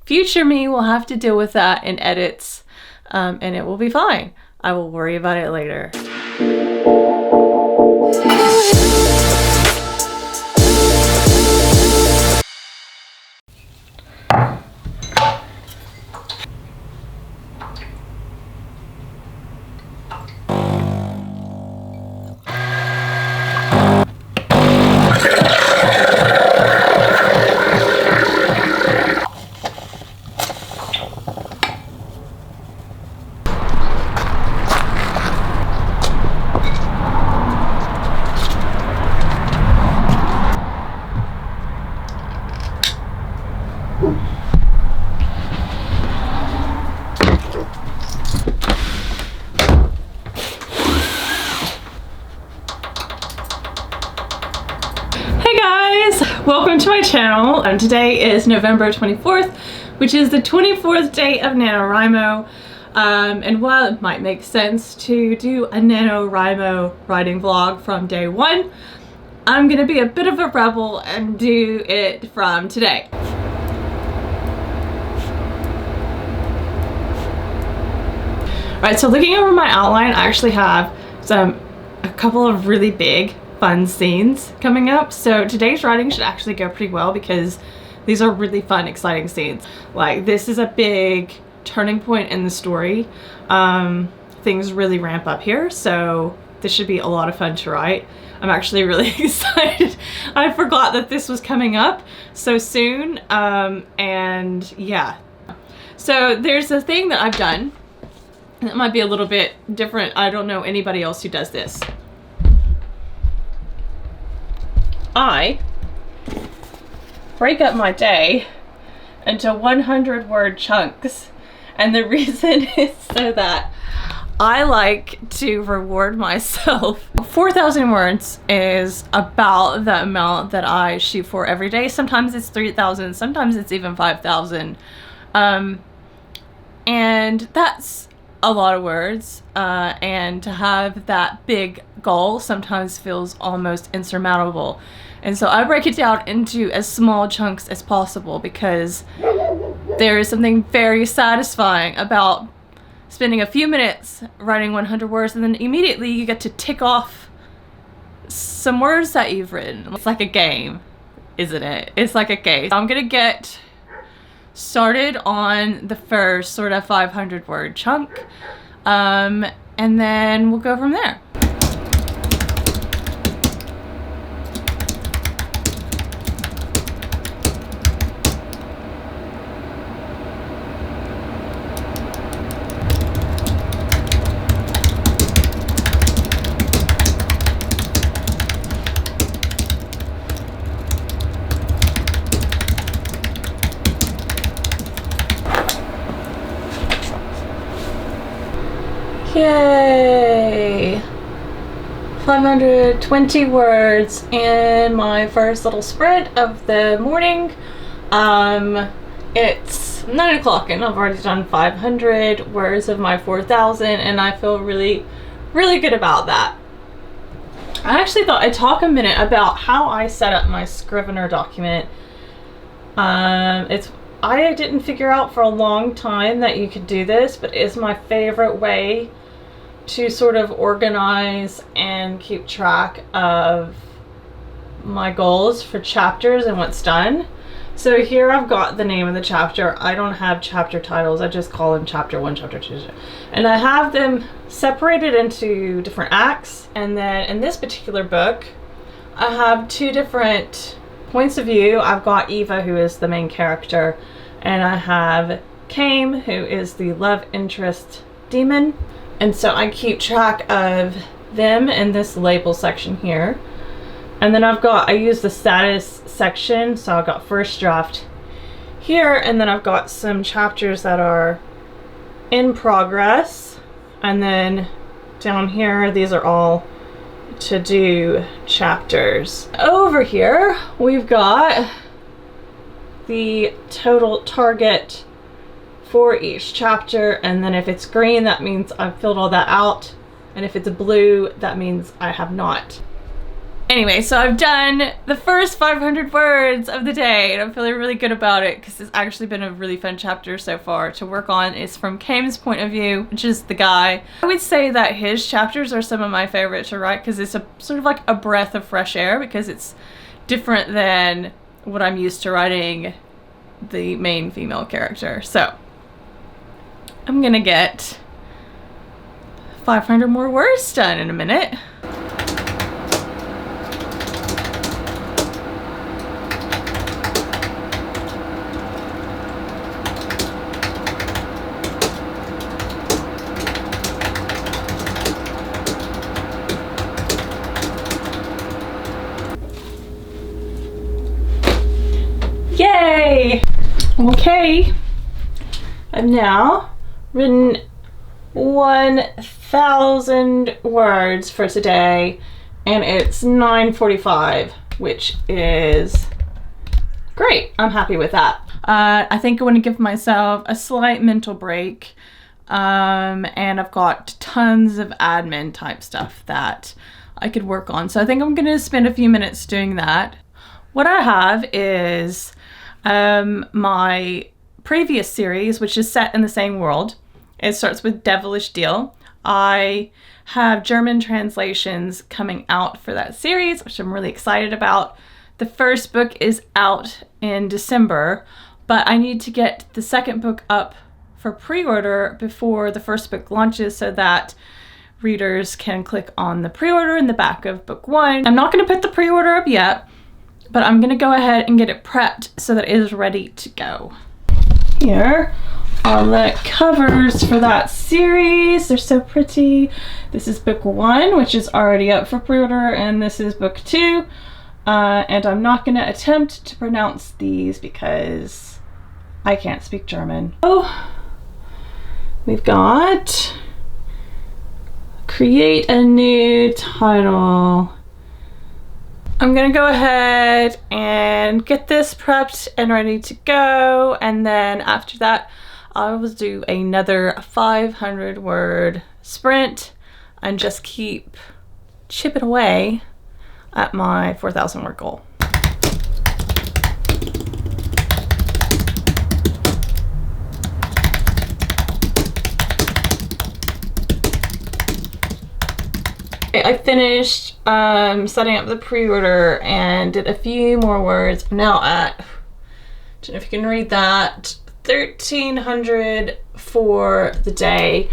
Future me will have to deal with that in edits, and it will be fine. I will worry about it later. Welcome to my channel, and today is November 24th, which is the 24th day of NaNoWriMo. And while it might make sense to do a NaNoWriMo writing vlog from day one, I'm gonna be a bit of a rebel and do it from today. Alright, so looking over my outline, I actually have a couple of really big fun scenes coming up, so today's writing should actually go pretty well because these are really fun, exciting scenes. Like, this is a big turning point in the story. Things really ramp up here, so this should be a lot of fun to write. I'm actually really excited. I forgot that this was coming up so soon, and yeah. So there's a thing that I've done that might be a little bit different. I don't know anybody else who does this. I break up my day into 100-word chunks, and the reason is so that I like to reward myself. 4,000 words is about the amount that I shoot for every day. Sometimes it's 3,000, sometimes it's even 5,000. And that's a lot of words, and to have that big goal sometimes feels almost insurmountable. And so I break it down into as small chunks as possible because there is something very satisfying about spending a few minutes writing 100 words and then immediately you get to tick off some words that you've written. It's like a game, isn't it? It's like a game. I'm gonna get started on the first sort of 500 word chunk, and then we'll go from there. Yay! 520 words in my first little sprint of the morning. It's 9 o'clock and I've already done 500 words of my 4,000, and I feel really, really good about that. I actually thought I'd talk a minute about how I set up my Scrivener document. I didn't figure out for a long time that you could do this, but it's my favorite way to sort of organize and keep track of my goals for chapters and what's done. So here I've got the name of the chapter. I don't have chapter titles, I just call them chapter 1, chapter 2, and I have them separated into different acts. And then in this particular book I have two different points of view. I've got Eva, who is the main character, and I have Kame, who is the love interest demon. And so I keep track of them in this label section here. And then I use the status section, so I've got first draft here, and then I've got some chapters that are in progress, and then down here these are all to do chapters. Over here we've got the total target for each chapter, and then if it's green that means I've filled all that out, and if it's blue that means I have not. Anyway, so I've done the first 500 words of the day, and I'm feeling really good about it because it's actually been a really fun chapter so far to work on. It's from Kame's point of view, which is the guy. I would say that his chapters are some of my favorite to write because it's a sort of like a breath of fresh air, because it's different than what I'm used to writing the main female character. So I'm gonna get 500 more words done in a minute. Yay! Okay, I've now written 1,000 words for today, and it's 9:45, which is great. I'm happy with that. I think I want to give myself a slight mental break, and I've got tons of admin type stuff that I could work on, so I think I'm going to spend a few minutes doing that. What I have is my previous series, which is set in the same world. It starts with Devilish Deal. I have German translations coming out for that series, which I'm really excited about. The first book is out in December, but I need to get the second book up for pre-order before the first book launches so that readers can click on the pre-order in the back of book 1. I'm not going to put the pre-order up yet, but I'm gonna go ahead and get it prepped so that it is ready to go. Here are the covers for that series. They're so pretty. This is book 1, which is already up for pre-order, and this is book 2. And I'm not gonna attempt to pronounce these because I can't speak German. Oh, we've got create a new title. I'm gonna go ahead and get this prepped and ready to go, and then after that I will do another 500 word sprint and just keep chipping away at my 4,000 word goal. I finished setting up the pre-order and did a few more words. I'm now at, I don't know if you can read that, 1,300 for the day.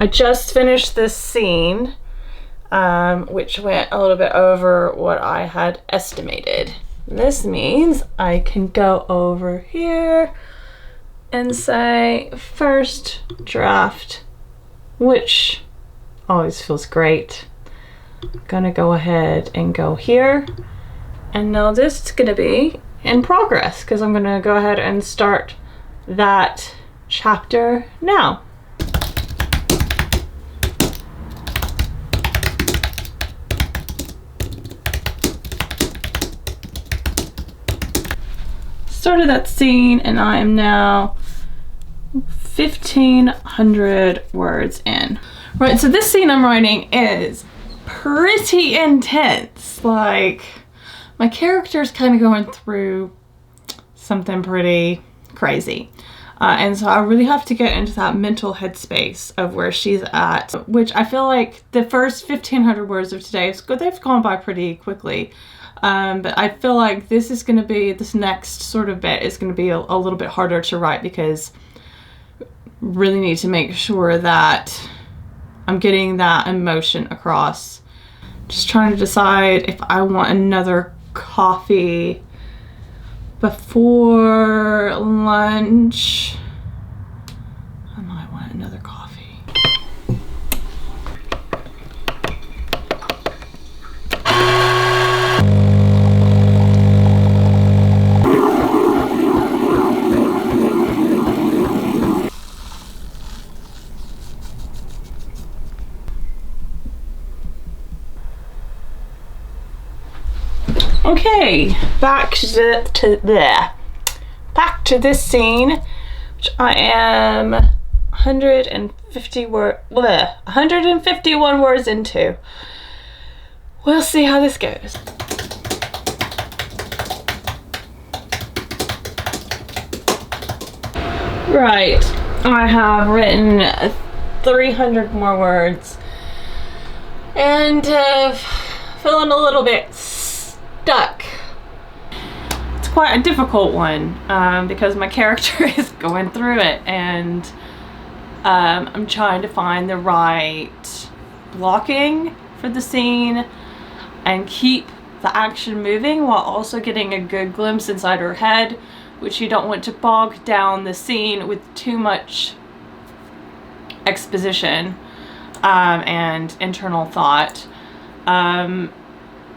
I just finished this scene, which went a little bit over what I had estimated. This means I can go over here and say first draft, which always feels great. I'm gonna go ahead and go here, and now this is gonna be in progress because I'm gonna go ahead and start that chapter now. Started that scene, and I am now 1,500 words in. Right, so this scene I'm writing is pretty intense. Like, my character's kind of going through something pretty crazy. And so I really have to get into that mental headspace of where she's at, which I feel like the first 1,500 words of today, they've gone by pretty quickly. But I feel like this next sort of bit is going to be a little bit harder to write because really need to make sure that I'm getting that emotion across. Just trying to decide if I want another coffee before lunch. I might want another coffee. Okay, back to this scene, which I am 151 words into. we'll see how this goes. Right, I have written 300 more words and feeling a little bit stuck. It's quite a difficult one because my character is going through it, and I'm trying to find the right blocking for the scene and keep the action moving while also getting a good glimpse inside her head, which you don't want to bog down the scene with too much exposition and internal thought,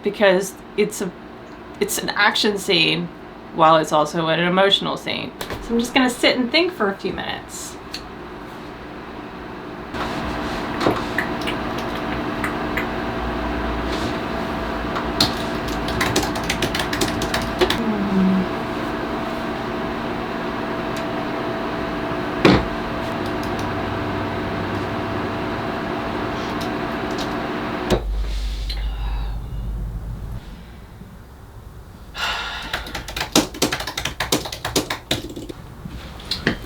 because it's an action scene while it's also an emotional scene. So I'm just gonna sit and think for a few minutes.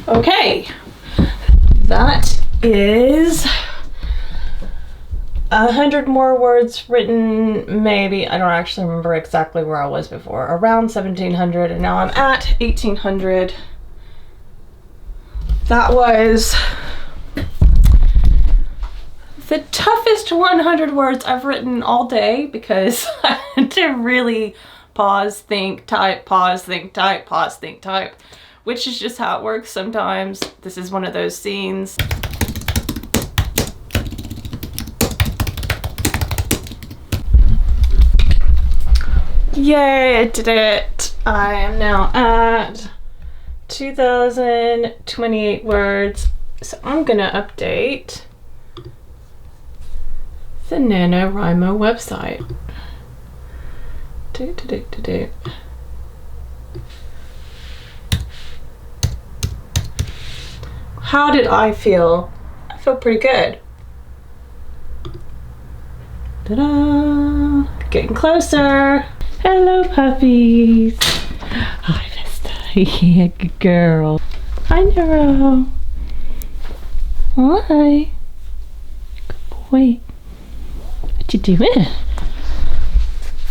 Okay, that is 100 more words written, maybe. I don't actually remember exactly where I was before. Around 1700, and now I'm at 1800. That was the toughest 100 words I've written all day because I had to really pause, think, type, pause, think, type, pause, think, type. Which is just how it works sometimes. This is one of those scenes. Yay, I did it. I am now at 2028 words. So I'm gonna update the NaNoWriMo website. How did I feel? I feel pretty good. Ta-da! Getting closer. Hello, puppies. Hi, Vesta. Yeah, good girl. Hi, Nero. Hi. Good boy. What you doing?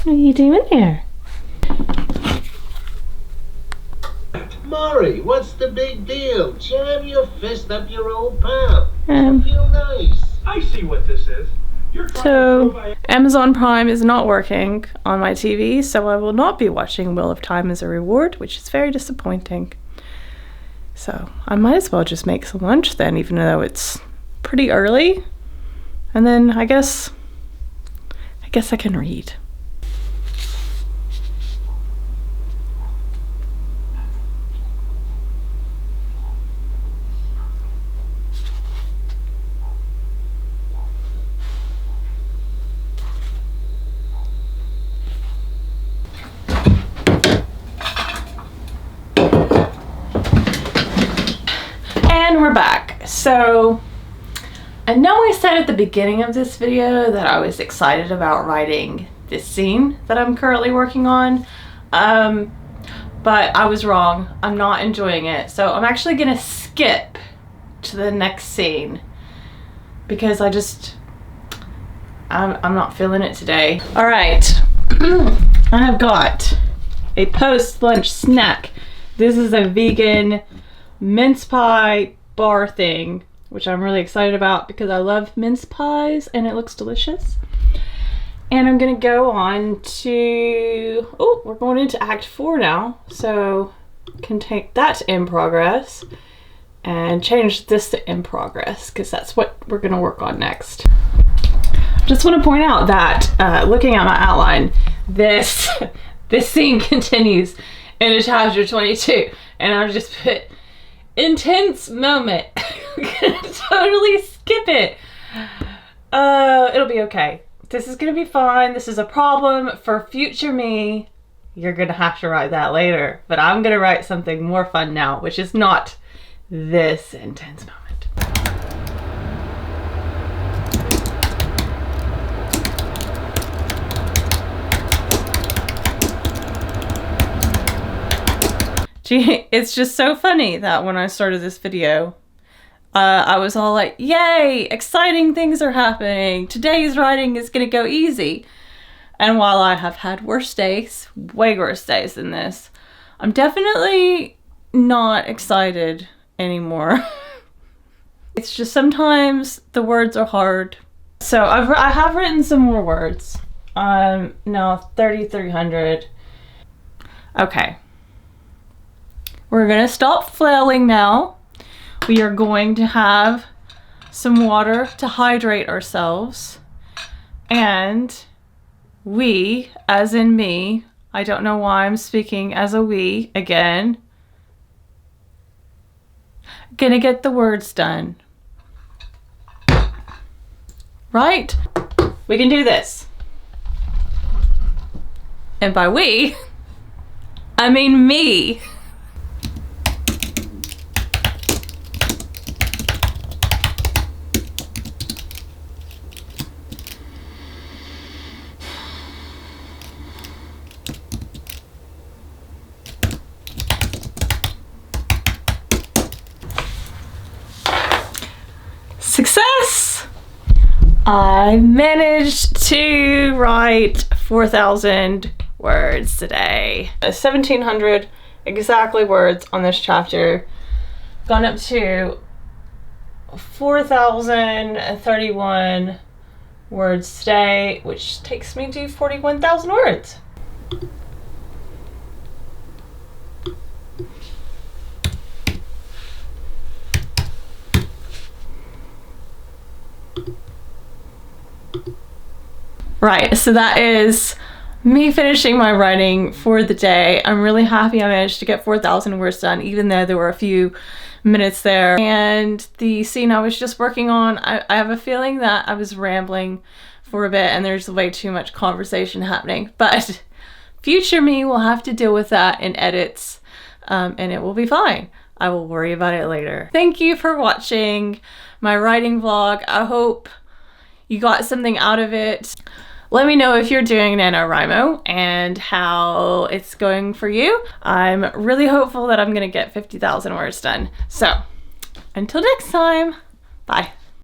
What are you doing there? Maury, what's the big deal? Jam your fist up your old pal. Feel nice. I see what this is. So, Amazon Prime is not working on my TV, so I will not be watching Wheel of Time as a reward, which is very disappointing. So, I might as well just make some lunch then, even though it's pretty early. And then I guess I can read. And we're back. So I know I said at the beginning of this video that I was excited about writing this scene that I'm currently working on, but I was wrong. I'm not enjoying it. So I'm actually gonna skip to the next scene because I'm not feeling it today. All right, I have got a post-lunch snack. This is a vegan mince pie bar thing, which I'm really excited about because I love mince pies and it looks delicious. And I'm gonna go on to, oh, we're going into Act 4 now, so can take that to in progress and change this to in progress because that's what we're gonna work on next. Just want to point out that looking at my outline, this scene continues into chapter 22, and I'll just put intense moment. I'm gonna totally skip it. It'll be okay. This is gonna be fine. This is a problem for future me. You're gonna have to write that later, but I'm gonna write something more fun now, which is not this intense moment. Gee, it's just so funny that when I started this video, I was all like, yay, exciting things are happening. Today's writing is gonna go easy. And while I have had worse days, way worse days than this, I'm definitely not excited anymore. It's just sometimes the words are hard. So I have written some more words. Now 3,300. Okay. We're gonna stop flailing now. We are going to have some water to hydrate ourselves. And we, as in me, I don't know why I'm speaking as a we again, gonna get the words done. Right? We can do this. And by we, I mean me. Success! I managed to write 4,000 words today. 1,700 exactly words on this chapter. Gone up to 4,031 words today, which takes me to 41,000 words. Right, so that is me finishing my writing for the day. I'm really happy I managed to get 4,000 words done, even though there were a few minutes there. And the scene I was just working on, I have a feeling that I was rambling for a bit and there's way too much conversation happening. But future me will have to deal with that in edits, and it will be fine. I will worry about it later. Thank you for watching my writing vlog. I hope you got something out of it. Let me know if you're doing NaNoWriMo and how it's going for you. I'm really hopeful that I'm gonna get 50,000 words done. So, until next time, bye.